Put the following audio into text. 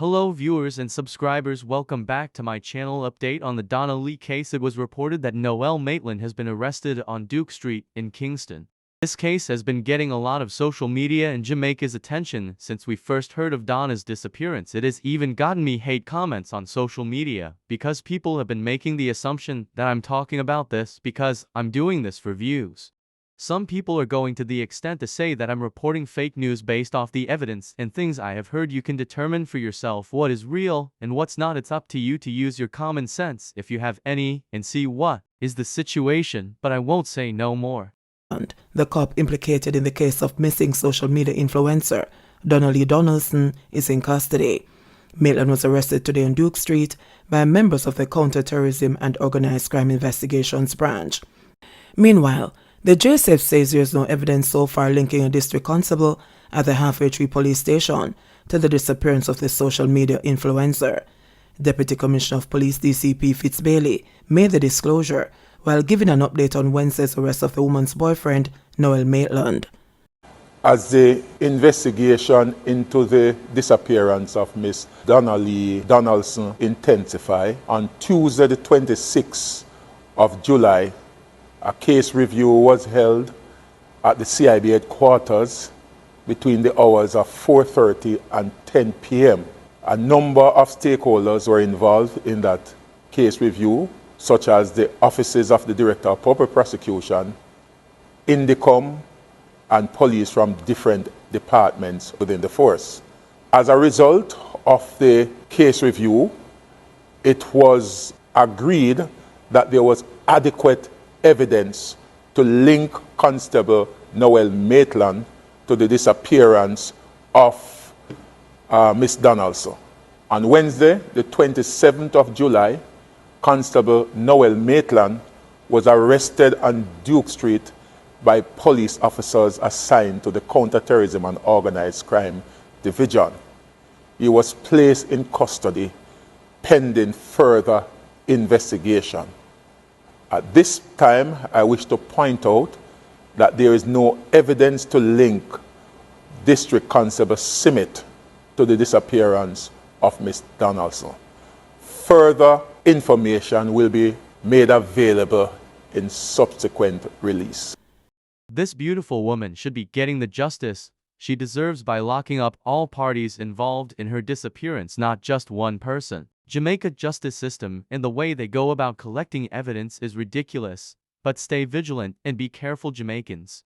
Hello viewers and subscribers, welcome back to my channel. Update on the DonnaLee's case. It was reported that Noel Maitland has been arrested on Duke Street in Kingston. This case has been getting a lot of social media and Jamaica's attention since we first heard of Donna's disappearance. It has even gotten me hate comments on social media because people have been making the assumption that I'm talking about this because I'm doing this for views. Some people are going to the extent to say that I'm reporting fake news based off the evidence and things I have heard. You can determine for yourself what is real and what's not. It's up to you to use your common sense if you have any and see what is the situation, but I won't say no more. The cop implicated in the case of missing social media influencer DonnaLee's is in custody. Maitland was arrested today on Duke Street by members of the Counter-Terrorism and Organized Crime Investigations Branch. Meanwhile, the JSF says there is no evidence so far linking a district constable at the Halfway Tree police station to the disappearance of the social media influencer. Deputy Commissioner of Police DCP Fitzbailey made the disclosure while giving an update on Wednesday's arrest of the woman's boyfriend, Noel Maitland. As the investigation into the disappearance of Miss DonnaLee's Donaldson intensify, on Tuesday the 26th of July, a case review was held at the CIB headquarters between the hours of 4:30 and 10 p.m. A number of stakeholders were involved in that case review, such as the offices of the Director of Public Prosecution, INDICOM, and police from different departments within the force. As a result of the case review, it was agreed that there was adequate evidence to link Constable Noel Maitland to the disappearance of Miss Donaldson. On Wednesday, the 27th of July, Constable Noel Maitland was arrested on Duke Street by police officers assigned to the Counter-Terrorism and Organized Crime Division. He was placed in custody pending further investigation. At this time, I wish to point out that there is no evidence to link District Constable Simmet to the disappearance of Miss Donaldson. Further information will be made available in subsequent release. This beautiful woman should be getting the justice she deserves by locking up all parties involved in her disappearance, not just one person. Jamaica justice system and the way they go about collecting evidence is ridiculous, but stay vigilant and be careful, Jamaicans.